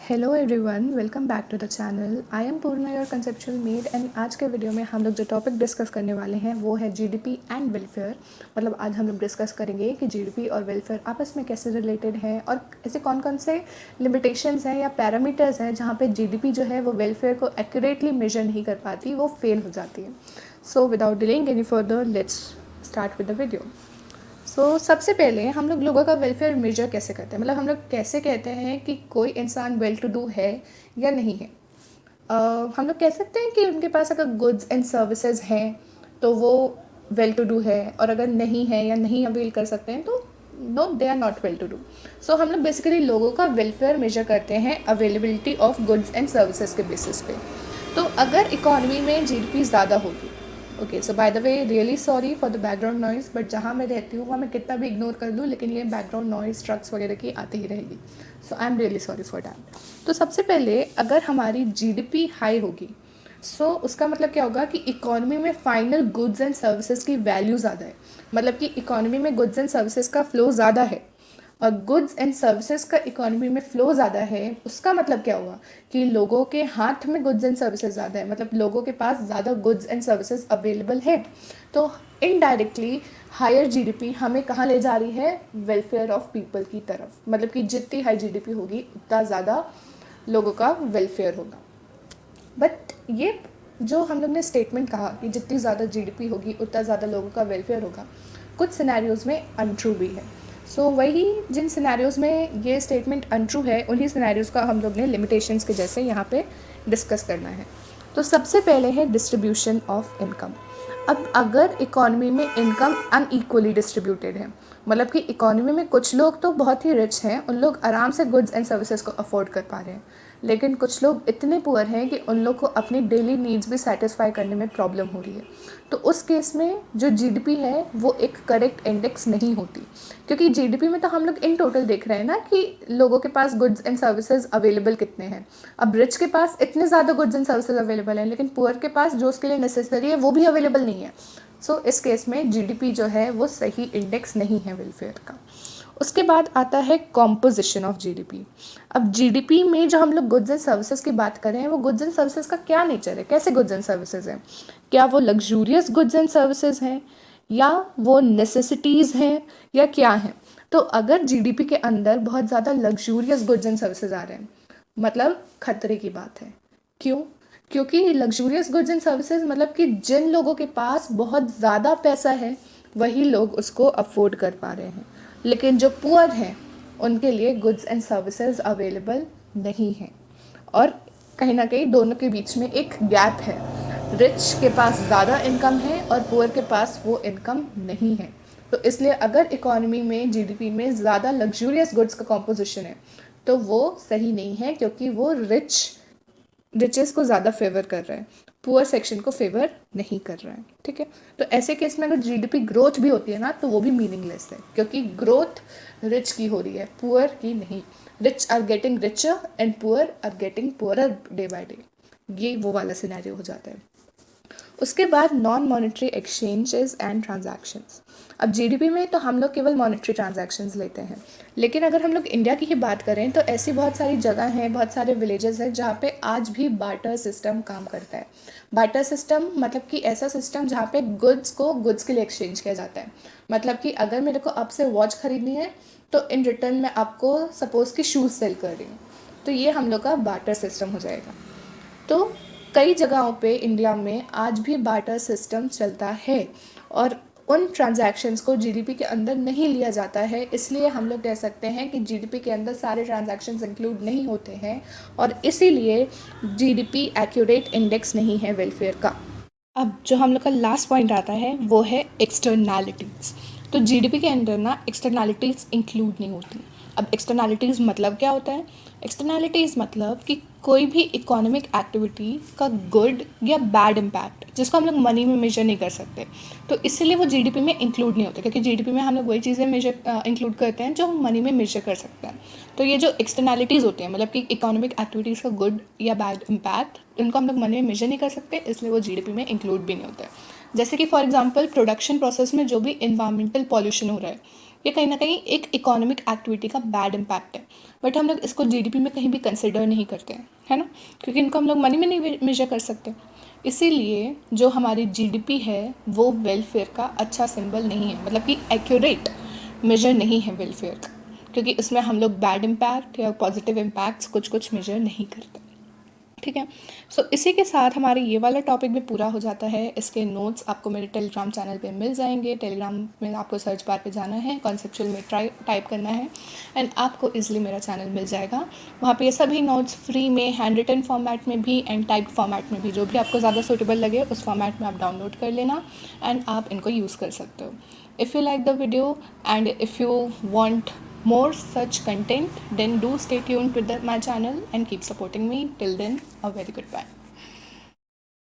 Hello everyone, welcome back to the channel. I am Purna, your conceptual made. And आज के video में हम लोग जो टॉपिक डिस्कस करने वाले हैं वो है जीडीपी एंड वेलफेयर। मतलब आज हम लोग डिस्कस करेंगे कि जीडीपी और वेलफेयर आपस में कैसे रिलेटेड है और ऐसे कौन कौन से लिमिटेशंस हैं या पैरामीटर्स हैं जहाँ पे जीडीपी जो है वो वेलफेयर को एक्यूरेटली मेजर नहीं कर पाती, वो फेल हो जाती है। So without delaying any further, let's start with the video. सबसे पहले हम लोग लोगों का वेलफेयर मेजर कैसे करते हैं, मतलब हम लोग कैसे कहते हैं कि कोई इंसान वेल टू डू है या नहीं है। हम लोग कह सकते हैं कि उनके पास अगर गुड्स एंड सर्विसेज हैं तो वो वेल टू डू है, और अगर नहीं है या नहीं अवेल कर सकते हैं तो no, they are not well to do. So हम लोग बेसिकली लोगों का वेलफेयर मेजर करते हैं availability of goods and services के बेसिस पे। तो अगर इकॉनमी में जीडीपी ज़्यादा होगी, okay, so by the way really sorry for the background noise, but जहाँ मैं रहती हूँ वहाँ मैं कितना भी इग्नोर कर लूँ लेकिन ये बैकग्राउंड नॉइज़ ट्रक्स वगैरह की आती ही रहेगी। So I am really sorry for that. तो सबसे पहले अगर हमारी जीडीपी हाई होगी, उसका मतलब क्या होगा कि इकोनॉमी में फाइनल गुड्स एंड सर्विसेज की वैल्यू ज़्यादा है। मतलब कि इकोनॉमी में गुड्स एंड सर्विसेज का फ्लो ज़्यादा है और गुड्स एंड सर्विसेज का इकोनॉमी में फ्लो ज़्यादा है। उसका मतलब क्या हुआ कि लोगों के हाथ में गुड्स एंड सर्विसेज ज़्यादा है, मतलब लोगों के पास ज़्यादा गुड्स एंड सर्विसेज अवेलेबल है। तो इनडायरेक्टली हायर जीडीपी हमें कहाँ ले जा रही है? वेलफेयर ऑफ पीपल की तरफ। मतलब कि जितनी हाई जीडीपी होगी उतना ज़्यादा लोगों का वेलफेयर होगा। बट ये जो हम लोग ने स्टेटमेंट कहा कि जितनी ज़्यादा जीडीपी होगी उतना ज़्यादा लोगों का वेलफेयर होगा, कुछ सिनेरियोज़ में अनट्रू भी है। वही जिन सिनेरियोज़ में ये स्टेटमेंट अनट्रू है उन्हीं सिनेरियोज़ का हम लोग ने लिमिटेशंस के जैसे यहाँ पे डिस्कस करना है। तो सबसे पहले है डिस्ट्रीब्यूशन ऑफ इनकम। अब अगर इकॉनमी में इनकम अनइक्वली डिस्ट्रीब्यूटेड है, मतलब कि इकॉनमी में कुछ लोग तो बहुत ही रिच हैं, उन लोग आराम से गुड्स एंड सर्विसेज को अफोर्ड कर पा रहे हैं, लेकिन कुछ लोग इतने पुअर हैं कि उन लोग को अपनी डेली नीड्स भी सेटिस्फाई करने में प्रॉब्लम हो रही है। तो उस केस में जो जीडीपी है वो एक करेक्ट इंडेक्स नहीं होती, क्योंकि जीडीपी में तो हम लोग इन टोटल देख रहे हैं ना कि लोगों के पास गुड्स एंड सर्विसेज अवेलेबल कितने हैं। अब रिच के पास इतने ज़्यादा गुड्स एंड सर्विसेज अवेलेबल हैं, लेकिन पुअर के पास जो उसके लिए नेसेसरी है वो भी अवेलेबल नहीं है। इस केस में जीडीपी जो है वो सही इंडेक्स नहीं है वेलफेयर का। उसके बाद आता है कॉम्पोजिशन ऑफ जीडीपी। अब जीडीपी में जो हम लोग गुड्स एंड सर्विसेज की बात कर रहे हैं, वो गुड्स एंड सर्विसेज का क्या नेचर है, कैसे गुड्स एंड सर्विसेज हैं? क्या वो लग्जूरियस गुड्स एंड सर्विसेज हैं, या वो नेसेसिटीज़ हैं, या क्या हैं? तो अगर जीडीपी के अंदर बहुत ज़्यादा लग्जूरियस गुड्स एंड सर्विसेज आ रहे हैं, मतलब खतरे की बात है। क्यों? क्योंकि लग्जूरियस गुड्स एंड सर्विसेज मतलब कि जिन लोगों के पास बहुत ज़्यादा पैसा है वही लोग उसको अफोर्ड कर पा रहे हैं, लेकिन जो पुअर हैं उनके लिए गुड्स एंड सर्विसेज अवेलेबल नहीं हैं। और कहीं ना कहीं दोनों के बीच में एक गैप है। रिच के पास ज़्यादा इनकम है और पुअर के पास वो इनकम नहीं है। तो इसलिए अगर इकॉनमी में जीडीपी में ज़्यादा लग्जूरियस गुड्स का कॉम्पोजिशन है तो वो सही नहीं है, क्योंकि वो रिचेस को ज़्यादा फेवर कर रहा है, पुअर सेक्शन को फेवर नहीं कर रहा है। ठीक है, तो ऐसे केस में अगर जीडीपी ग्रोथ भी होती है ना तो वो भी मीनिंगलेस है, क्योंकि ग्रोथ रिच की हो रही है, पुअर की नहीं। Rich are getting richer and poor are getting poorer day by day. ये वो वाला सिनेरियो हो जाता है। उसके बाद non monetary exchanges and transactions. अब जीडीपी में तो हम लोग केवल मॉनेटरी ट्रांजैक्शंस लेते हैं, लेकिन अगर हम लोग इंडिया की ही बात करें तो ऐसी बहुत सारी जगह हैं, बहुत सारे विलेजेस हैं जहाँ पे आज भी बार्टर सिस्टम काम करता है। बार्टर सिस्टम मतलब कि ऐसा सिस्टम जहाँ पे गुड्स को गुड्स के लिए एक्सचेंज किया जाता है। मतलब कि अगर मेरे को आपसे वॉच खरीदनी है तो इन रिटर्न मैं आपको सपोज़ कि शूज़ सेल कर रही हूँ, तो ये हम लोग का बार्टर सिस्टम हो जाएगा। तो कई जगहों पे इंडिया में आज भी बार्टर सिस्टम चलता है और उन ट्रांजैक्शंस को जीडीपी के अंदर नहीं लिया जाता है। इसलिए हम लोग कह सकते हैं कि जीडीपी के अंदर सारे ट्रांजैक्शंस इंक्लूड नहीं होते हैं और इसीलिए जीडीपी एक्यूरेट इंडेक्स नहीं है वेलफेयर का। अब जो हम लोग का लास्ट पॉइंट आता है वो है एक्सटर्नैलिटीज़। तो जीडीपी के अंदर ना एक्सटर्नैलिटीज़ इंक्लूड नहीं होती। अब एक्सटर्नैलिटीज़ मतलब क्या होता है? एक्सटर्नैलिटीज़ मतलब कि कोई भी इकोनॉमिक एक्टिविटी का गुड या बैड इम्पैक्ट जिसको हम लोग मनी में मेजर नहीं कर सकते, तो इसीलिए वो जीडीपी में इंक्लूड नहीं होते, क्योंकि जीडीपी में हम लोग वही चीज़ें मेजर इंक्लूड करते हैं जो हम मनी में मेजर कर सकते हैं। तो ये जो एक्सटर्नैलिटीज़ होती हैं, मतलब कि इकोनॉमिक एक्टिविटीज़ का गुड या बैड इम्पैक्ट, इनको हम लोग मनी में मेजर नहीं कर सकते, इसलिए वो जीडीपी में इंक्लूड भी नहीं होता है। जैसे कि फॉर एग्जांपल प्रोडक्शन प्रोसेस में जो भी इन्वायरमेंटल पॉल्यूशन हो रहा है ये कहीं ना कहीं एक इकोनॉमिक एक्टिविटी का बैड इम्पैक्ट है, बट हम लोग इसको जीडीपी में कहीं भी कंसिडर नहीं करते हैं, है ना, क्योंकि इनको हम लोग मनी में नहीं मेजर कर सकते। इसीलिए जो हमारी जीडीपी है वो वेलफेयर का अच्छा सिंबल नहीं है, मतलब कि एक्यूरेट मेजर नहीं है वेलफेयर का, क्योंकि इसमें हम लोग बैड इम्पैक्ट या पॉजिटिव इम्पैक्ट्स कुछ मेजर नहीं करते। ठीक है, सो इसी के साथ हमारे ये वाला टॉपिक भी पूरा हो जाता है। इसके नोट्स आपको मेरे टेलीग्राम चैनल पे मिल जाएंगे। टेलीग्राम में आपको सर्च बार पे जाना है, कॉन्सेप्चुअल में टाइप करना है एंड आपको इजीली मेरा चैनल मिल जाएगा। वहाँ पे ये सभी नोट्स फ्री में हैंड रिटन फॉर्मेट में भी एंड टाइप्ड फॉर्मेट में भी, जो भी आपको ज़्यादा सूटेबल लगे उस फॉर्मेट में आप डाउनलोड कर लेना एंड आप इनको यूज़ कर सकते हो। If you like the video and if you want more such content, then do stay tuned with my channel and keep supporting me. Till then, a very good bye.